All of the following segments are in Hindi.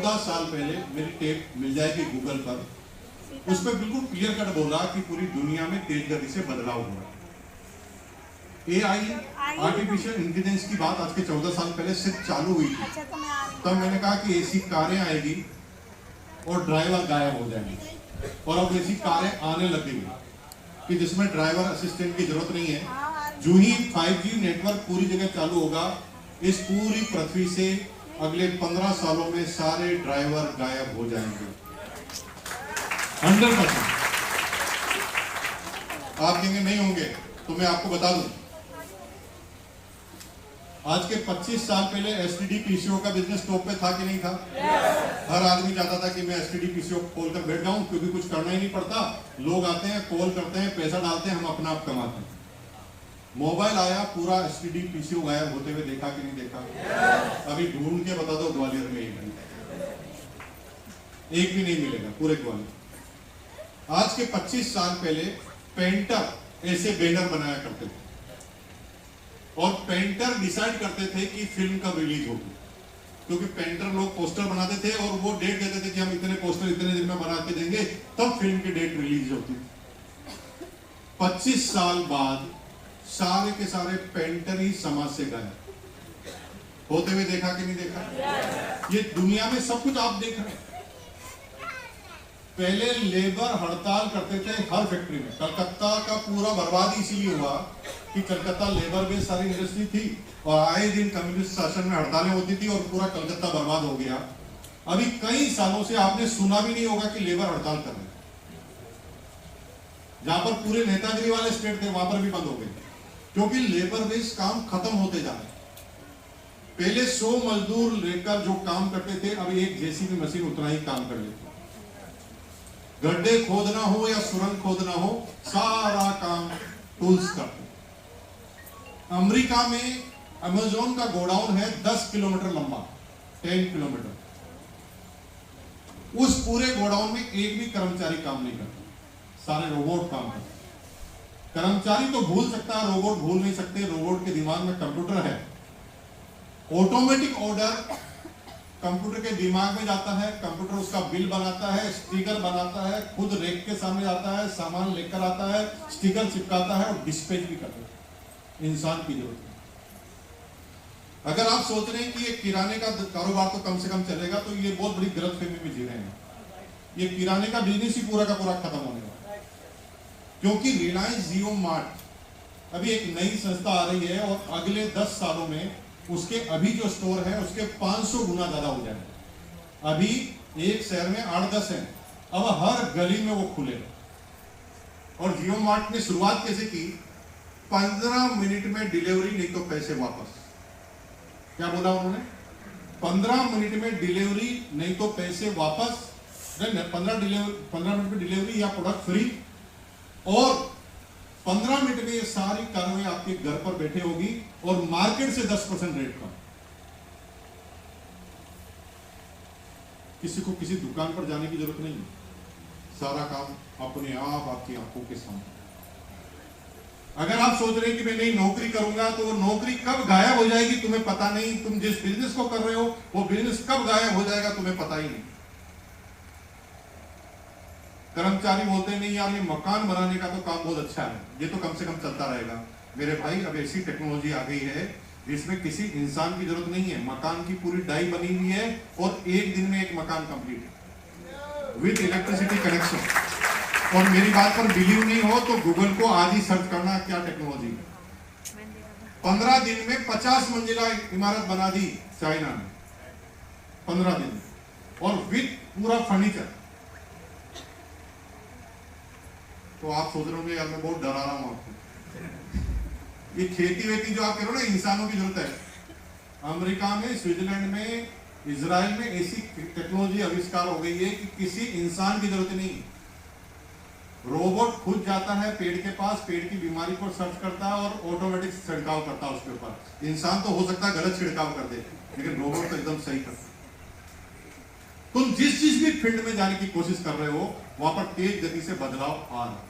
14 साल पहले मेरी टेप मिल जाएगी गूगल पर, उस पर बिल्कुल क्लियर कट बोला कि पूरी दुनिया में तेज गति से बदलाव हो रहा है। AI आर्टिफिशियल इंटेलिजेंस की बात आज के 14 साल पहले सिर्फ चालू हुई थी, तब मैंने कहा कि ऐसी कारें आएगी और ड्राइवर गायब हो जाएंगे, और अब ऐसी कारें आने लगेंगी कि जिसमें ड्राइवर असिस्टेंट की जरूरत नहीं है। जो ही 5G नेटवर्क पूरी जगह चालू होगा, इस पूरी पृथ्वी से अगले 15 सालों में सारे ड्राइवर गायब हो जाएंगे 100%। आप कहेंगे नहीं होंगे, तो मैं आपको बता दूं, आज के 25 साल पहले STD PCO का बिजनेस टॉप पे था कि नहीं था? हर आदमी चाहता था कि मैं STD PCO खोलकर बैठ जाऊं, क्योंकि कुछ करना ही नहीं पड़ता, लोग आते हैं, कॉल करते हैं, पैसा डालते हैं, हम अपना आप कमाते हैं। मोबाइल आया, पूरा STD PCO गायब होते हुए देखा कि नहीं देखा? अभी ढूंढ के बता दो, ग्वालियर में एक भी नहीं मिलेगा पूरे ग्वालियर। आज के 25 साल पहले पेंटर ऐसे बैनर बनाया करते थे, और पेंटर डिसाइड करते थे कि फिल्म कब रिलीज होगी, क्योंकि पेंटर लोग पोस्टर बनाते थे और वो डेट देते थे कि हम इतने पोस्टर इतने दिन में बना के देंगे, तब फिल्म की डेट रिलीज होती थी। 25 साल बाद सारे के सारे पेंटर ही समाज से गए होते हुए देखा कि नहीं देखा? ये दुनिया में सब कुछ आप देख रहे हैं। पहले लेबर हड़ताल करते थे हर फैक्ट्री में, कलकत्ता का पूरा बर्बाद इसीलिए हुआ कि कलकत्ता लेबर बेस्ड सारी इंडस्ट्री थी, और आए दिन कम्युनिस्ट शासन में हड़तालें होती थी और पूरा कलकत्ता बर्बाद हो गया। अभी कई सालों से आपने सुना भी नहीं होगा कि लेबर हड़ताल कर रहे हैं। जहां पर पूरे नेतागिरी वाले स्टेट थे, वहां पर भी बंद हो गए, क्योंकि लेबर बेस्ड काम खत्म होते जा रहे। पहले 100 मजदूर लेकर जो काम करते थे, अब एक JCB मशीन उतना ही काम कर लेती। गड्ढे खोदना हो या सुरंग खोदना हो, सारा काम टूल्स करते। अमेरिका में अमेज़न का गोडाउन है 10 किलोमीटर लंबा, 10 किलोमीटर। उस पूरे गोडाउन में एक भी कर्मचारी काम नहीं करता, सारे रोबोट काम करते। कर्मचारी तो भूल सकता है, रोबोट भूल नहीं सकते। रोबोट के दिमाग में कंप्यूटर है, ऑटोमेटिक ऑर्डर कंप्यूटर के दिमाग में जाता है, कंप्यूटर उसका बिल बनाता है, स्टिकर बनाता है, खुद रेक के सामने आता है, सामान लेकर आता है, स्टिकर चिपकाता है और डिस्पैच भी करता है। इंसान की जरूरत है। अगर आप सोच रहे हैं कि ये किराने का कारोबार तो कम से कम चलेगा, तो ये बहुत बड़ी गलतफहमी में जी रहे हैं। ये किराने का बिजनेस ही पूरा का पूरा खत्म होने वाला है, क्योंकि रिलायंस जियो मार्ट अभी एक नई संस्था आ रही है, और अगले 10 सालों में उसके अभी जो स्टोर है उसके 500 गुना ज्यादा हो जाएंगे। अभी एक शहर में 8-10 है, अब हर गली में वो खुलेगा। और जियो मार्ट ने शुरुआत कैसे की? 15 मिनट में डिलीवरी, नहीं तो पैसे वापस। क्या बोला उन्होंने? 15 मिनट में डिलीवरी, नहीं तो पैसे वापस। 15 मिनट में डिलीवरी या प्रोडक्ट फ्री, और 15 मिनट में ये सारी कार्रवाई आपके घर पर बैठे होगी, और मार्केट से 10% रेट कम। किसी को किसी दुकान पर जाने की जरूरत नहीं है, सारा काम अपने आप आपकी आंखों के सामने। अगर आप सोच रहे हैं कि मैं नहीं नौकरी करूंगा, तो वो नौकरी कब गायब हो जाएगी तुम्हें पता नहीं। तुम जिस बिजनेस को कर रहे हो वो बिजनेस कब गायब हो जाएगा तुम्हें पता ही नहीं। कर्मचारी बोलते नहीं यार ये मकान बनाने का तो काम बहुत अच्छा है, ये तो कम से कम चलता रहेगा। मेरे भाई, अब ऐसी टेक्नोलॉजी आ गई है जिसमें किसी इंसान की जरूरत नहीं है। मकान की पूरी डाई बनी हुई है, और एक दिन में एक मकान कंप्लीट है विद इलेक्ट्रिसिटी कनेक्शन। और मेरी बात पर बिलीव नहीं हो तो गूगल को आज ही सर्च करना क्या टेक्नोलॉजी है। 15 दिन में 50 मंजिला इमारत बना दी चाइना ने, 15 दिन में, और विद पूरा फर्नीचर। तो आप सोच रहे होंगे यार मैं बहुत डरा रहा हूं आपको। ये खेती वेती जो आप कह रहे हो ना, इंसानों की जरूरत है। अमेरिका में, स्विट्जरलैंड में, इजराइल में ऐसी टेक्नोलॉजी आविष्कार हो गई है कि किसी इंसान की जरूरत नहीं। रोबोट खुद जाता है पेड़ के पास, पेड़ की बीमारी को सर्च करता है और ऑटोमेटिक छिड़काव करता है उसके ऊपर। इंसान तो हो सकता है गलत छिड़काव कर दे, लेकिन रोबोट तो एकदम सही करता है। तुम जिस भी फील्ड में जाने की कोशिश कर रहे हो, वहां पर तेज गति से बदलाव आ रहा है।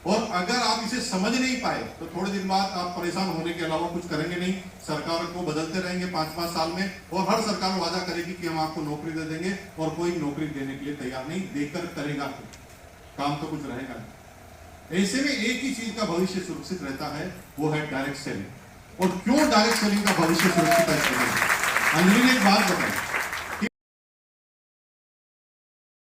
और अगर आप इसे समझ नहीं पाए तो थोड़े दिन बाद आप परेशान होने के अलावा कुछ करेंगे नहीं। सरकार को बदलते रहेंगे 5-5 साल में, और हर सरकार वादा करेगी कि हम आपको नौकरी दे देंगे, और कोई नौकरी देने के लिए तैयार नहीं, देकर करेगा काम तो कुछ रहेगा नहीं। ऐसे में एक ही चीज का भविष्य सुरक्षित रहता है, वो है डायरेक्ट सेलिंग। और क्यों डायरेक्ट सेलिंग का भविष्य सुरक्षित है? अंजलि ने एक बात बताई,